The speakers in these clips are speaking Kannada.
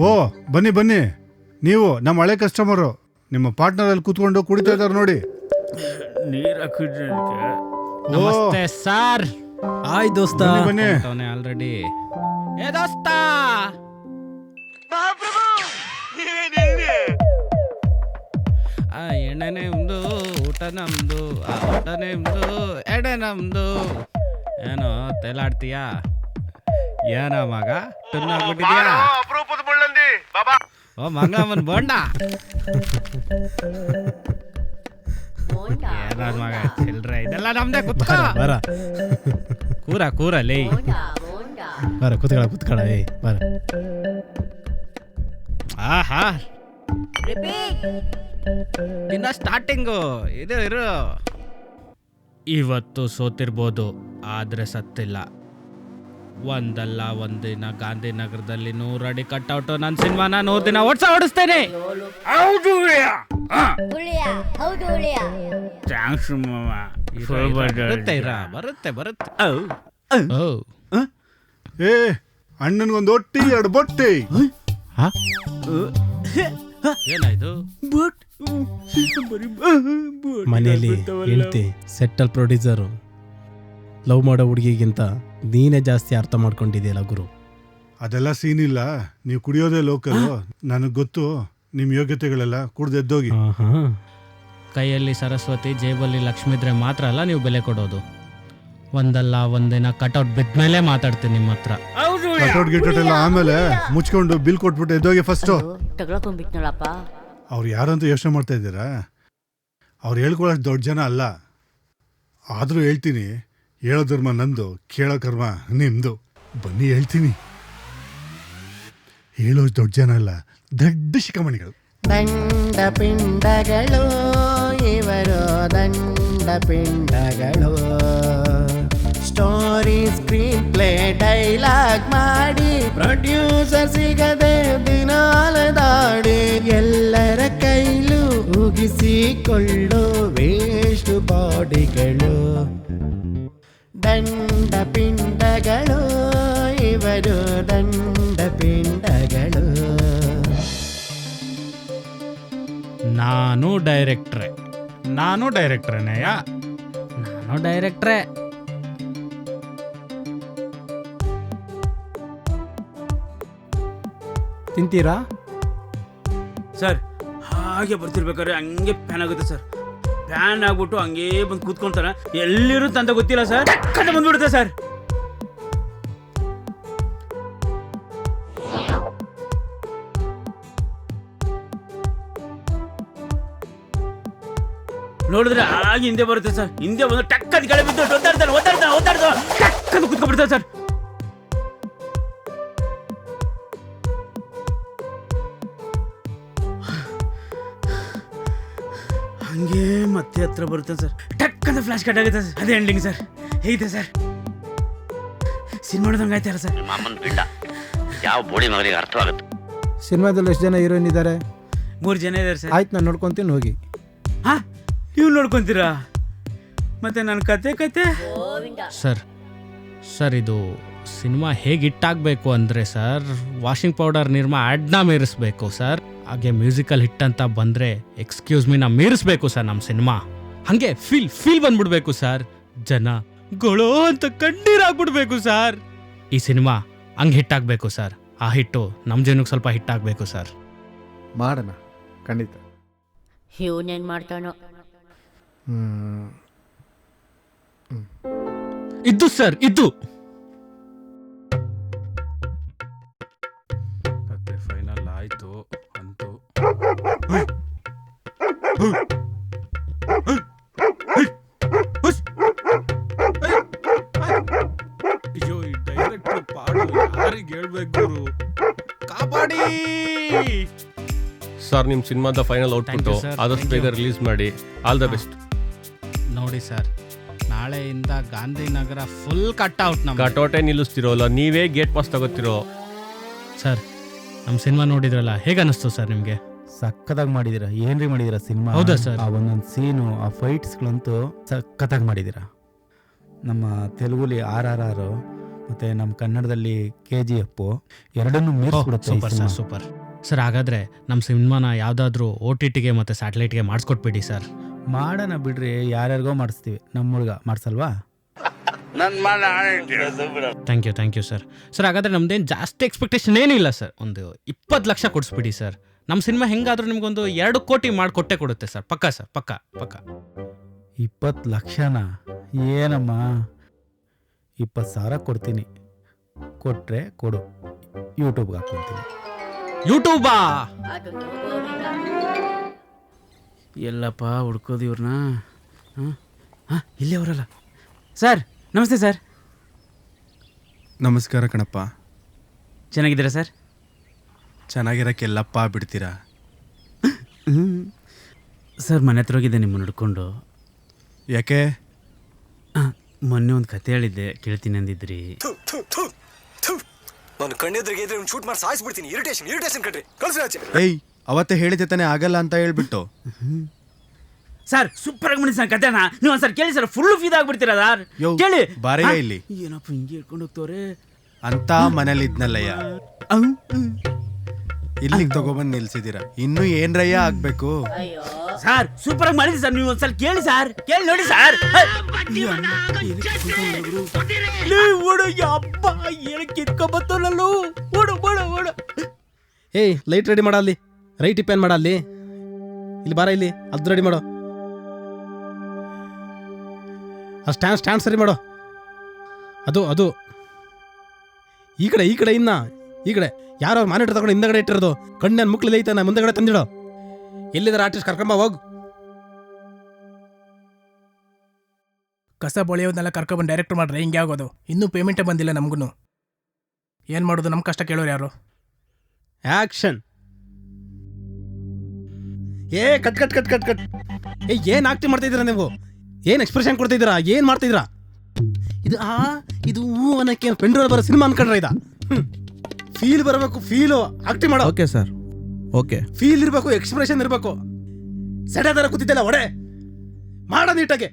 ಓ ಬನ್ನಿ ಬನ್ನಿ, ನೀವು ನಮ್ಮ ಹಳೆ ಕಸ್ಟಮರು. ನಿಮ್ಮ ಪಾರ್ಟ್ನರ್ ಅಲ್ಲಿ ಕೂತ್ಕೊಂಡು ಕುಡಿತಾ ಇದಾರೆ ನೋಡಿ. ನೀರು ಹಾಕಿದ್ರೆ ನಮಸ್ತೆ ಸರ್. ಆಯ್ ದೋಸ್ತ. ಬನ್ನಿ ಆಲ್ರೆಡಿ. ಏ ದೋಸ್ತ, ಎಣ್ಣೆನೆ ನಮ್ದು, ಊಟ ನಮ್ದು, ಆ ಊಟನೇ ನಮ್ದು, ಎಣ್ಣೆ ನಮ್ದು. ಏನೋ ತೇಲಾಡ್ತೀಯಾ? ಏನ ಮಗ ಟುನ್ನಾಗ್ಬಿಟ್ಟಿದ್ಯಾ? ಓ ಮಗ ಅವನ್ ಬೋಂಡ. ಏನಾದ ಮಗ ಚಿಲ್ರೆ, ಇದೆಲ್ಲ ನಮ್ದೇ. ಕುತ್ಕೋ ಬರ ಕೂರಲ್ಲಿ ಬರ ಕುತ್ಕೊಳ್ಳ ಏ ಬರ. ಆಹಾ, ಇನ್ನ ಸ್ಟಾರ್ಟಿಂಗು. ಇರು. ಇವತ್ತು ಸೋತಿರ್ಬೋದು, ಆದ್ರೆ ಸತ್ತಿಲ್ಲ. ಒಂದಲ್ಲ ಒಂದಿನ ಗಾಂಧಿನಗರದಲ್ಲಿ 100 ಅಡಿ ಕಟ್ಔಟು ನನ್ನ ಸಿನಿಮಾನ 100 ದಿನ ಓಡಿಸ್ತೇನೆ. ಹೌದು ಥ್ಯಾಂಕ್ಸ್ ಮಾಮ. ಬರುತ್ತೆ. ಏ ಅಣ್ಣನ್ಗೊಂದು ಒಟ್ಟಿ 2 ಬೊಟ್ಟಿ. ಏನಾಯ್ತು? ಮನೆಯಲ್ಲಿ ಹೇಳ್ತಿ ಸೆಟ್ಟಲ್ ಪ್ರೊಡ್ಯೂಸರು. ಲವ್ ಮಾಡೋ ಹುಡುಗಿಗಿಂತ ನೀನೇ ಜಾಸ್ತಿ ಅರ್ಥ ಮಾಡ್ಕೊಂಡಿದ್ಯಲ್ಲ ಗುರು. ಅದೆಲ್ಲ ಸೀನ್ ಇಲ್ಲ, ನೀವು ಕುಡಿಯೋದೇ ಲೋಕಲ್. ನನಗೆ ಗೊತ್ತು ನಿಮ್ಮ ಯೋಗ್ಯತೆಗಳೆಲ್ಲ. ಕುಡ್ದೆದ್ದೋಗಿ. ಕೈಯಲ್ಲಿ ಸರಸ್ವತಿ, ಜೇಬಲ್ಲಿ ಲಕ್ಷ್ಮಿದ್ರೆ ಮಾತ್ರ ಅಲ್ಲ ನೀವು ಬೆಲೆ ಕೊಡೋದು. ಒಂದಲ್ಲ ಒಂದಿನ ಕಟೌಟ್ ಬಿದ್ಮೇಲೆ ಮಾತಾಡ್ತೀನಿ ನಿಮ್ಮ ಹತ್ರ. ಕಟೌಟ್ ಗಿಟೌಟ್ ಎಲ್ಲ ಆಮೇಲೆ ಮುಚ್ಕೊಂಡು ಬಿಲ್ ಕೊಟ್ಬಿಟ್ಟು ಎದ್ದೋಗಿ ಫಸ್ಟು. ತಗೊಳಕೊಂಡ್ಬಿಟ್ನಲ್ಲಪ್ಪ. ಅವ್ರು ಯಾರಂತ ಯೋಚನೆ ಮಾಡ್ತಾ ಇದ್ದೀರಾ? ಅವ್ರು ಹೇಳ್ಕೊಳ್ಳೋಷ್ಟು ದೊಡ್ಡ ಜನ ಅಲ್ಲ. ಆದರೂ ಹೇಳ್ತೀನಿ, ಹೇಳೋ ಧರ್ಮ ನಂದು, ಕೇಳೋ ಕರ್ಮ ನಿಮ್ದು. ಬನ್ನಿ ಹೇಳ್ತೀನಿ. ಹೇಳೋಷ್ಟು ದೊಡ್ಡ ಜನ ಅಲ್ಲ, ದೊಡ್ಡ ಶಿಖಮಣಿಗಳು. ದಂಡ ಪಿಂಡಗಳು ಇವರು, ದಂಡ ಪಿಂಡಗಳು. ಸ್ಟೋರಿ ಸ್ಕ್ರೀನ್ ಪ್ಲೇ ಡೈಲಾಗ್ ಮಾಡಿ ಪ್ರೊಡ್ಯೂಸರ್ ಸಿಗದೆ ದಿನಾಲದಾಡಿ. ಎಲ್ಲರ ಕೈಲೂ ಉಗಿಸಿಕೊಳ್ಳೋ ವೇಸ್ಟ್ ಬಾಡಿಗಳು. ದಂಡ ಪಿಂಡಗಳು ಇವರು, ದಂಡ ಪಿಂಡಗಳು. ನಾನು ಡೈರೆಕ್ಟ್ರೇ. ನಾನು ಡೈರೆಕ್ಟ್ರೇ. ತಿಂತೀರಾ ಸರ್? ಹಾಗೆ ಬರ್ತಿರ್ಬೇಕಾದ್ರೆ ಹಂಗೆ ಫ್ಯಾನ್ ಆಗುತ್ತೆ ಸರ್. ಫ್ಯಾನ್ ಆಗ್ಬಿಟ್ಟು ಹಂಗೇ ಬಂದು ಕೂತ್ಕೊಂತಾರ. ಎಲ್ಲಿರುತ್ತೆ ಅಂತ ಗೊತ್ತಿಲ್ಲ ಸರ್, ಟಕ್ಕಂತ ಬಂದ್ಬಿಡುತ್ತೆ ಸರ್. ನೋಡಿದ್ರೆ ಹಾಗೆ ಹಿಂದೆ ಬರುತ್ತೆ ಸರ್. ಹಿಂದೆ ಬಂದು ಟಕ್ಕಂತ ಕೆಳಗೆ ಬಿದ್ದು ಒದ್ದಾಡ್ತಾನೆ ಟಕ್ಕಂತ ಕೂತ್ಕೊಂಡ್ಬಿಡ್ತಾರೆ ಸರ್. ಹಂಗೆ ಮತ್ತೆ ಹತ್ರ ಬರುತ್ತೆ ಸರ್. ಟಕ್ಕಂತ ಫ್ಲಾಶ್ ಕಟ್ ಆಗುತ್ತೆ ಸರ್. ಅದೇ ಎಂಡಿಂಗ್ ಸರ್. ಹೇಗಿದೆ ಸರ್? ಸಿನಿಮಾ ನೋಡಿದಂಗೆ ಆಯ್ತಾರ ಸರ್. ಮಾಮನ್ ಪಿಂಡ ಯಾವ ಬೋಳಿ ಮಗನಿಗೆ ಅರ್ಥವಾಗುತ್ತೆ. ಸಿನಿಮಾದಲ್ಲಿ ಎಷ್ಟು ಜನ ಹೀರೋಯಿನ್ ಇದ್ದಾರೆ? 3 ಜನ ಇದ್ದಾರೆ ಸರ್. ಆಯ್ತು, ನಾನು ನೋಡ್ಕೊಂತೀನಿ, ಹೋಗಿ. ಹಾ, ನೀವು ನೋಡ್ಕೊಂತೀರಾ? ಮತ್ತೆ ನನ್ನ ಕತೆ ಸರ್ ಇದು ಸಿನಿಮಾ ಹೇಗೆ ಹಿಟ್ಟಾಗಬೇಕು ಅಂದರೆ ಸರ್, ವಾಷಿಂಗ್ ಪೌಡರ್ ನಿರ್ಮ ಆಡ್ನ ಮೀರಿಸ್ಬೇಕು ಸರ್. ಹಾಗೆ ಮ್ಯೂಸಿಕಲ್ ಹಿಟ್ ಅಂತ ಬಂದರೆ ಎಕ್ಸ್ಕ್ಯೂಸ್ ಮೀನ ಮೀರಿಸ್ಬೇಕು ಸರ್ ನಮ್ಮ ಸಿನಿಮಾ. ಹಾಗೆ ಫೀಲ್ ಬಂದ್ಬಿಡ್ಬೇಕು ಸರ್. ಜನ ಗೊಳೋ ಅಂತ ಕಣ್ಣೀರಾಗ್ಬಿಡ್ಬೇಕು ಸರ್. ಈ ಸಿನಿಮಾ ಹಂಗೆ ಹಿಟ್ಟಾಗಬೇಕು ಸರ್. ಆ ಹಿಟ್ಟು ನಮ್ಮ ಜನಕ್ಕೆ ಸ್ವಲ್ಪ ಹಿಟ್ಟಾಗಬೇಕು ಸರ್. ಮಾಡೋಣ, ಖಂಡಿತ. ಇವನೇನ್ ಮಾಡ್ತಾನೋ. ಇದ್ದು ಸರ್, ಇದ್ದು ಕತೆ ಫೈನಲ್ ಆಯ್ತು ಅಂತೂ. ಅಯ್ಯೋ, ಈ ಡೈರೆಕ್ಟರ್ ಪಾಡು ಯಾರಿಗೆ ಹೇಳ್ಬೇಕು ಗುರು? ಕಾಪಾಡಿ ಸರ್. ನಿಮ್ಮ ಸಿನಿಮಾದ ಫೈನಲ್ ಔಟ್ಪುಟ್ ಆದಷ್ಟು ಬೇಗ ರಿಲೀಸ್ ಮಾಡಿ. All the best. ನೋಡಿ ಸರ್, ನಾಳೆಯಿಂದ ಗಾಂಧಿನಗರ ಫುಲ್ ಕಟ್ಔಟ್. ಕಟೋಟೆ ನಿಲ್ಲಿಸ್ತಿರೋಲ್ಲ, ನೀವೇ ಗೇಟ್ ಪಾಸ್ ತಗೋತಿರೋ. ಸರ್, ನಮ್ಮ ಸಿನಿಮಾ ನೋಡಿದ್ರಲ್ಲ, ಹೇಗೆ ಅನಿಸ್ತು ಸರ್ ನಿಮಗೆ? ಸಕ್ಕತ್ತಾಗಿ ಮಾಡಿದ್ದೀರಾ. ಏನ್ರಿ ಮಾಡಿದ್ದೀರಾ ಸಿನಿಮಾ? ಹೌದಾ ಸರ್? ಆ ಒಂದೊಂದು ಸೀನು, ಆ ಫೈಟ್ಸ್ಗಳಂತೂ ಸಕ್ಕತ್ತಾಗಿ ಮಾಡಿದ್ದೀರಾ. ನಮ್ಮ ತೆಲುಗುಲಿ RRR ಮತ್ತು ನಮ್ಮ ಕನ್ನಡದಲ್ಲಿ KGF ಎರಡನ್ನೂ ಮೀರಿಸ್ಬಿಡುತ್ತೆ ಸೂಪರ್ ಸರ್, ಸೂಪರ್ ಸರ್. ಹಾಗಾದರೆ ನಮ್ಮ ಸಿನಿಮಾನ ಯಾವುದಾದ್ರೂ OTTಗೆ ಮತ್ತು ಸ್ಯಾಟಲೈಟ್ಗೆ ಮಾಡಿಸ್ಕೊಟ್ಬಿಡಿ ಸರ್. ಮಾಡೋಣ ಬಿಡ್ರಿ, ಯಾರ್ಯಾರಿಗೋ ಮಾಡಿಸ್ತೀವಿ, ನಮ್ಮ ಹುಡುಗ ಮಾಡಿಸಲ್ವಾ? Thank you sir. ಸರ್ ಹಾಗಾದರೆ ನಮ್ದೇನು ಜಾಸ್ತಿ ಎಕ್ಸ್ಪೆಕ್ಟೇಷನ್ ಏನಿಲ್ಲ ಸರ್. ಒಂದು 20 ಲಕ್ಷ ಕೊಡಿಸ್ಬಿಡಿ ಸರ್. ನಮ್ಮ ಸಿನಿಮಾ ಹೆಂಗಾದ್ರೂ ನಿಮ್ಗೊಂದು 2 ಕೋಟಿ ಮಾಡಿಕೊಟ್ಟೆ ಕೊಡುತ್ತೆ ಸರ್. ಪಕ್ಕ ಸರ್, ಪಕ್ಕ. 20 ಲಕ್ಷನಾ? ಏನಮ್ಮ, 20,000 ಕೊಡ್ತೀನಿ, ಕೊಟ್ಟರೆ ಕೊಡು, ಯೂಟ್ಯೂಬ್ಗೆ ಹಾಕ್ಕೊತೀನಿ. ಯೂಟ್ಯೂಬಾ? ಎಲ್ಲಪ್ಪ ಹುಡ್ಕೋದು ಇವ್ರನ್ನ? ಹಾಂ ಇಲ್ಲೇ ಅವರಲ್ಲ. ಸರ್ ನಮಸ್ತೆ ಸರ್. ನಮಸ್ಕಾರ ಕಣಪ್ಪ. ಚೆನ್ನಾಗಿದ್ದೀರಾ ಸರ್? ಚೆನ್ನಾಗಿರೋಕ್ಕೆಲ್ಲಪ್ಪ ಬಿಡ್ತೀರಾ? ಸರ್ ಮನೆ ಹತ್ರ ಹೋಗಿದ್ದೆ ನಿಮ್ಮನ್ನು ಹಿಡ್ಕೊಂಡು. ಯಾಕೆ? ಮೊನ್ನೆ ಒಂದು ಕತೆ ಹೇಳಿದ್ದೆ, ಕೇಳ್ತೀನಿ ಅಂದಿದ್ರಿ. ನಾನು ಕಣ್ಣೆದ್ರಿಗೆ ಇದ್ರೆ ಶೂಟ್ ಮಾಡಿ ಸಾಯಿಸ್ಬಿಡ್ತೀನಿ. ಇರಿಟೇಷನ್ ಕಟ್ರಿ, ಕಳ್ಸಿ ಆಚೆ. ಏಯ್, ಅವತ್ತೇ ಹೇಳಿದ್ದೆ ತಾನೇ ಆಗಲ್ಲ ಅಂತ ಹೇಳ್ಬಿಟ್ಟು. ಸರ್ ಸೂಪರ್ ಆಗಿ ಮಾಡಿಸಿ ಕತೆನ ನೀವು ಒಂದ್ಸರ್ ಕೇಳಿ ಸರ್. ಫುಲ್ ಫೀದ್ ಆಗ್ಬಿಡ್ತೀರಾ ಸರ್. ಕೇಳಿ. ಬಾರಯ್ಯ ಇಲ್ಲಿ. ಏನಪ್ಪ ಹಿಂಗೆ ಹೇಳ್ಕೊಂಡು ಹೋಗ್ತವ್ರೆ ಅಂತ ಮನೇಲಿ ಇದ್ನಲ್ಲಯ್ಯ, ಇಲ್ಲಿಗೆ ತಗೊಬಂದು ನಿಲ್ಸಿದ್ದೀರಾ. ಇನ್ನು ಏನ್ರಯ್ಯ ಆಗ್ಬೇಕು? ಸರ್ ಸೂಪರ್ ಆಗಿ ಮಾಡಿದ್ರಿ ಸರ್. ನೀವು ಒಂದ್ಸಲ ಕೇಳಿ ಸರ್, ಕೇಳಿ ನೋಡಿ ಸರ್. ಏಯ್, ಲೈಟ್ ರೆಡಿ ಮಾಡಲ್ಲಿ, ರೈಟ್ ಪೇನ್ ಮಾಡಲ್ಲಿ, ಇಲ್ಲಿ ಬಾರ, ಇಲ್ಲಿ ಅದು ರೆಡಿ ಮಾಡೋ, ಆ ಸ್ಟ್ಯಾಂಡ್ ಸರಿ ಮಾಡೋ. ಅದು ಈ ಕಡೆ ಇನ್ನ ಈ ಕಡೆ ಯಾರೋ ಮಾನಿಟರ್ ತಗೊಂಡು ಹಿಂದಗಡೆ ಇಟ್ಟಿರೋದು, ಕಣ್ಣೇನು ಮುಕ್ಳಿಲ್ಲ ಐತಾನೆ, ಮುಂದಗಡೆ ತಂದಿಡೋ. ಎಲ್ಲಿದ್ದಾರೆ ಆರ್ಟಿಸ್ಟ್? ಕರ್ಕೊಂಬ ಹೋಗು. ಕಸ ಬಳಿಯೋದನ್ನೆಲ್ಲ ಕರ್ಕೊಬಂದು ಡೈರೆಕ್ಟ್ ಮಾಡ್ರೆ ಹಿಂಗೆ ಆಗೋದು. ಇನ್ನೂ ಪೇಮೆಂಟೇ ಬಂದಿಲ್ಲ ನಮಗೂ. ಏನು ಮಾಡೋದು? ನಮ್ಮ ಕಷ್ಟ ಕೇಳೋರು ಯಾರು? ಆಕ್ಷನ್. ಕಟ್. ಏನು ಆಕ್ಟಿಂಗ್ ಮಾಡ್ತಿದ್ದೀರಾ ನೀವು? ಏನು ಎಕ್ಸ್ಪ್ರೆಷನ್ ಕೊಡ್ತಿದ್ದೀರಾ? ಏನು ಮಾಡ್ತಿದ್ದೀರಾ? ಇದು ಅನ್ನಕ್ಕೆ ಪೆಂಡ್ರೋಲ್ ಬರೋ ಸಿನಿಮಾ ಅನ್ಕೊಂಡ್ರೆ ಇದ? ಫೀಲ್ ಬರಬೇಕು, ಫೀಲು ಆಕ್ಟಿಂಗ್ ಮಾಡೋ. Okay sir, okay. ಫೀಲ್ ಇರಬೇಕು, ಎಕ್ಸ್ಪ್ರೆಷನ್ ಇರಬೇಕು. ಸೆಡೆ ತರ ಕೂತಿದ್ದಲ್ಲ, ಒಡೆ ಮಾಡೋ ನೀಟಾಗೆ.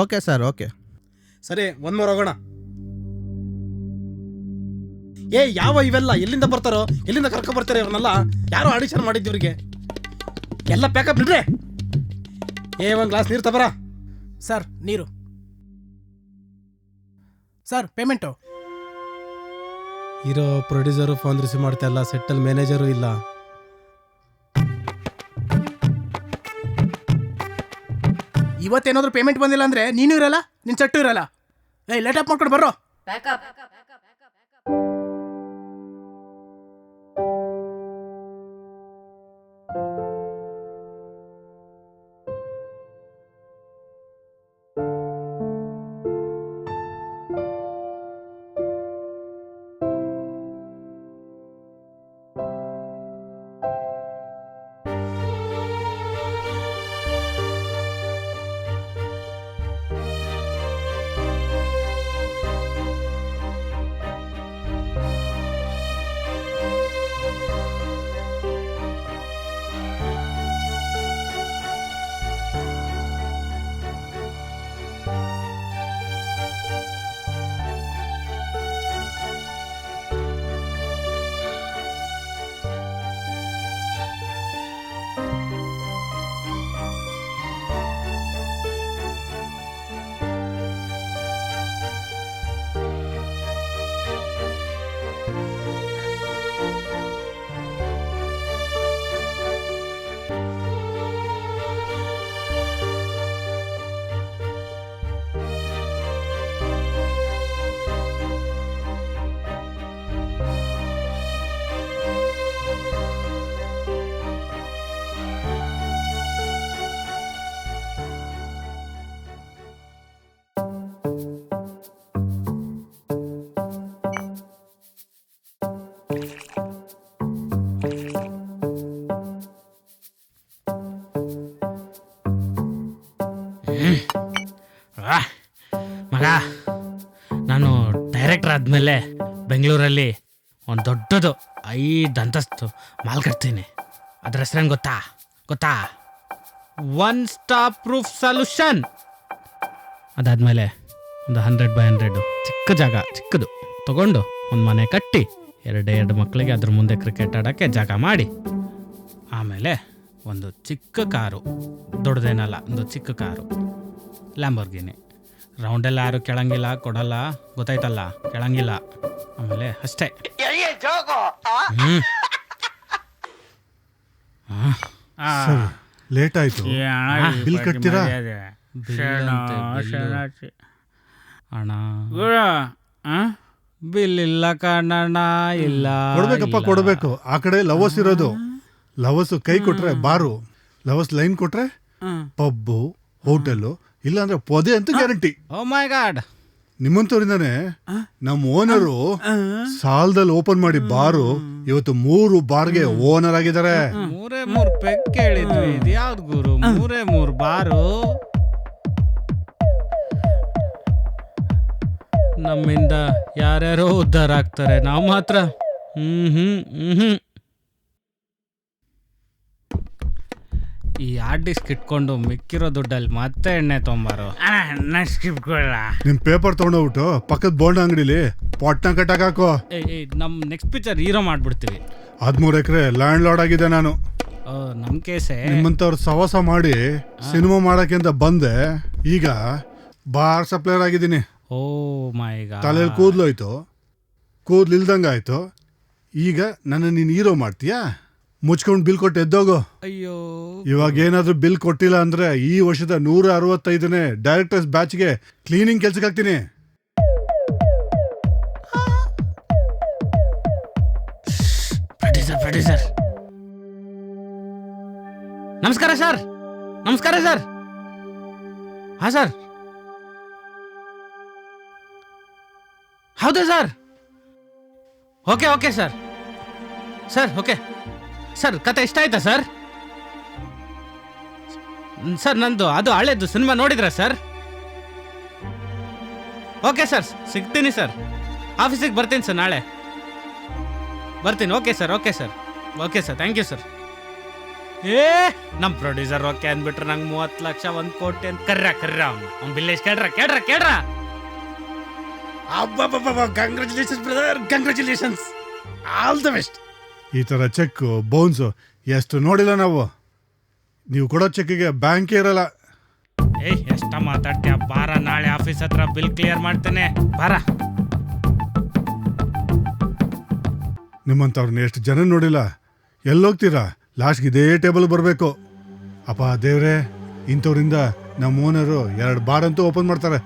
Okay sir, okay. ಸರಿ, ಒಂದ್ಮೂರು ಹೋಗೋಣ. ಯಾವ ಇವೆಲ್ಲ ಎಲ್ಲಿಂದ ಬರ್ತಾರೋ, ಎಲ್ಲಿಂದ ಕರ್ಕೊ ಬರ್ತಾರೆ ಇವ್ರನ್ನೆಲ್ಲ? ಯಾರೋ ಆಡಿಷನ್ ಮಾಡಿದ್ದು ಇವ್ರಿಗೆ ಎಲ್ಲ ಪ್ಯಾಕಪ್ ಬಿಡ್ರೆ. ಒಂದು ಗ್ಲಾಸ್ ನೀರು ತಬರ. ಸರ್ ನೀರು. Sir payment. ಇರೋ ಪ್ರೊಡ್ಯೂಸರು ಫೋನ್ ರಿಸೀವ್ ಮಾಡ್ತಾ ಇಲ್ಲ, ಸೆಟ್ಟಲ್ ಮ್ಯಾನೇಜರು ಇಲ್ಲ. ಇವತ್ತೇನಾದ್ರೂ ಪೇಮೆಂಟ್ ಬಂದಿಲ್ಲ ಅಂದ್ರೆ ನೀನು ಇರಲ್ಲ, ನಿನ್ನ ಸೆಟ್ಟು ಇರಲ್ಲ. ಲೇಟ್ ಅಪ್ ಮಾಡ್ಕೊಂಡು ಬರ್ರೋ. ಮಗ, ನಾನು ಡೈರೆಕ್ಟರ್ ಆದಮೇಲೆ ಬೆಂಗಳೂರಲ್ಲಿ ಒಂದು ದೊಡ್ಡದು 5 ಅಂತಸ್ತು ಮಾಲ್ ಕಟ್ತೀನಿ. ಅದ್ರ ಹೆಸರೇನು ಗೊತ್ತಾ? One stop proof solution. ಅದಾದಮೇಲೆ ಒಂದು 100 by 100 ಚಿಕ್ಕ ಜಾಗ, ಚಿಕ್ಕದು ತೊಗೊಂಡು ಒಂದು ಮನೆ ಕಟ್ಟಿ ಎರಡೆರಡು ಮಕ್ಕಳಿಗೆ ಅದ್ರ ಮುಂದೆ ಕ್ರಿಕೆಟ್ ಆಡೋಕ್ಕೆ ಜಾಗ ಮಾಡಿ ಆಮೇಲೆ ಒಂದು ಚಿಕ್ಕ ಕಾರು, ದೊಡ್ಡದೇನಲ್ಲ, ಒಂದು ಚಿಕ್ಕ ಕಾರು, ಲ್ಯಾಂಬೋರ್ಗಿನಿ. ರೌಂಡೆಲ್ಲ ಯಾರು ಕೆಳಂಗಿಲ್ಲ, ಕೊಡಲ್ಲ, ಗೊತ್ತಾಯ್ತಲ್ಲ, ಕೆಳಂಗಿಲ್ಲ. ಆಮೇಲೆ ಅಷ್ಟೇ. ಸರ್ ಲೇಟ್ ಆಯ್ತು, ಬಿಲ್ ಕಟ್ತೀರಾ? ಅಣ್ಣ ಬಿಲ್ ಇಲ್ಲ ಕಣ್ಣಣ್ಣ, ಇಲ್ಲ. ಕೊಡ್ಬೇಕಪ್ಪ, ಕೊಡ್ಬೇಕು. ಆ ಕಡೆ ಲವರ್ಸ್ ಇರೋದು. ಲವರ್ಸ್ ಕೈ ಕೊಟ್ರೆ ಬಾರು, ಲವರ್ಸ್ ಲೈನ್ ಕೊಟ್ರೆ ಪಬ್ಬು, ಹೋಟೆಲ್ಲು, ಇಲ್ಲ ಅಂದ್ರೆ ಪೊದೆ ಅಂತ ಗ್ಯಾರಂಟಿ. ಓ ಮೈ ಗಾಡ್, ನಿಮ್ಮಂತವ್ರಿಂದಾನೆ ನಮ್ಮ ಓನರು ಸಾಲದಲ್ಲಿ ಓಪನ್ ಮಾಡಿ ಬಾರು ಇವತ್ತು 3 ಬಾರ್ಗೆ ಓನರ್ ಆಗಿದ್ದಾರೆ. 3 ಪೆಗ್ ಕೇಳಿದ್ವಿ, ಇದು ಯಾವ್ದು ಗುರು? 3 ಬಾರು. ನಮ್ಮಿಂದ ಯಾರ್ಯಾರೋ ಉದ್ಧಾರ ಆಗ್ತಾರೆ, ನಾವು ಮಾತ್ರ ಈ ಹಾರ್ಡ್ ಡಿಸ್ಕ್ ಇಟ್ಕೊಂಡು ಮಿಕ್ಕಿರೋ ದುಡ್ಡಲ್ಲಿ ಮತ್ತೆ ಎಣ್ಣೆ ತೊಂಬಾರು. ನಿಮ್ ಪೇಪರ್ ತಗೊಂಡೋಗ್ಬಿಟ್ಟು ಪಕ್ಕದ ಬೋಂಡ ಅಂಗಡಿಲಿ ಪೊಟ್ನ ಕಟ್ಟಾಕ ಹಾಕೋ. ನಮ್ ನೆಕ್ಸ್ಟ್ ಪಿಕ್ಚರ್ ಹೀರೋ ಮಾಡ್ಬಿಡ್ತೀವಿ. 13 ಎಕರೆ ಲ್ಯಾಂಡ್ ಲಾರ್ಡ್ ಆಗಿದೆ ನಾನು. ನಮ್ ಕೇಸೆ ನಿಮ್ಮಂತವ್ರು ಸವಾಸ ಮಾಡಿ ಸಿನಿಮಾ ಮಾಡಕ್ಕೆ ಅಂತ ಬಂದೆ, ಈಗ ಬಾರ್ ಸಪ್ಲೈಯರ್ ಆಗಿದ್ದೀನಿ. ಓ ಮೈ ಗಾಡ್, ತಲೆಯಲ್ಲಿ ಕೂದ್ಲೋಯ್ತು, ಕೂದ್ಲು ಇಲ್ದಂಗಾಯ್ತು. ಈಗ ನನ್ನ ನೀನು ಹೀರೋ ಮಾಡ್ತೀಯಾ? ಮುಚ್ಕೊಂಡು ಬಿಲ್ ಕೊಟ್ಟು ಎದ್ದೋಗು. ಅಯ್ಯೋ, ಇವಾಗ ಏನಾದ್ರೂ ಬಿಲ್ ಕೊಟ್ಟಿಲ್ಲ ಅಂದ್ರೆ ಈ ವರ್ಷದ 165ನೇ ಡೈರೆಕ್ಟರ್ಸ್ ಬ್ಯಾಚ್ಗೆ ಕ್ಲೀನಿಂಗ್ ಕೆಲ್ಸಕ್ಕೆ ಹಾಕ್ತೀನಿ. ಪ್ರೊಡ್ಯೂಸರ್ ನಮಸ್ಕಾರ ಸರ್. ನಮಸ್ಕಾರ ಸರ್. ಹಾ ಸರ್, ಹೌದಾ sir? Okay sir. Sir okay sir, ಕತೆ ಇಷ್ಟ ಆಯ್ತಾ ಸರ್? ಸರ್ ನಂದು ಅದು ಹಳೇದು ಸಿನಿಮಾ ನೋಡಿದ್ರಾ ಸರ್? ಓಕೆ ಸರ್, ಸಿಗ್ತೀನಿ ಸರ್. ಆಫೀಸಿಗೆ ಬರ್ತೀನಿ ಸರ್, ನಾಳೆ ಬರ್ತೀನಿ. Okay sir, thank you sir. ನಮ್ಮ ಪ್ರೊಡ್ಯೂಸರ್ ಓಕೆ ಅಂದ್ಬಿಟ್ರೆ ನಂಗೆ 30 ಲಕ್ಷ 1 ಕೋಟಿ ಅಂತ ಕರ್ರ ಅವ್ನು ಬಿಲ್ಲೇಶ್ ಕೇಳ್ರ. Congratulations brother, congratulations, all the best. ಈ ಥರ ಚೆಕ್ ಬೌನ್ಸು ಎಷ್ಟು ನೋಡಿಲ್ಲ ನಾವು. ನೀವು ಕೊಡೋ ಚೆಕ್ಕಿಗೆ ಬ್ಯಾಂಕೇ ಇರಲ್ಲ. ಎಷ್ಟ ಮಾತಾಡ್ತೀಯ? ಬಾರ, ನಾಳೆ ಆಫೀಸ್ ಹತ್ರ ಬಿಲ್ ಕ್ಲಿಯರ್ ಮಾಡ್ತೇನೆ, ಬಾರ. ನಿಮ್ಮಂಥವ್ರನ್ನ ಎಷ್ಟು ಜನ ನೋಡಿಲ್ಲ. ಎಲ್ಲೋಗ್ತೀರಾ? ಲಾಸ್ಟ್ಗೆ ಇದೇ ಟೇಬಲ್ ಬರಬೇಕು. ಅಪ್ಪ ದೇವ್ರೆ, ಇಂಥವ್ರಿಂದ ನಮ್ಮ ಓನರು 2 ಬಾರ್ ಅಂತೂ ಓಪನ್ ಮಾಡ್ತಾರೆ.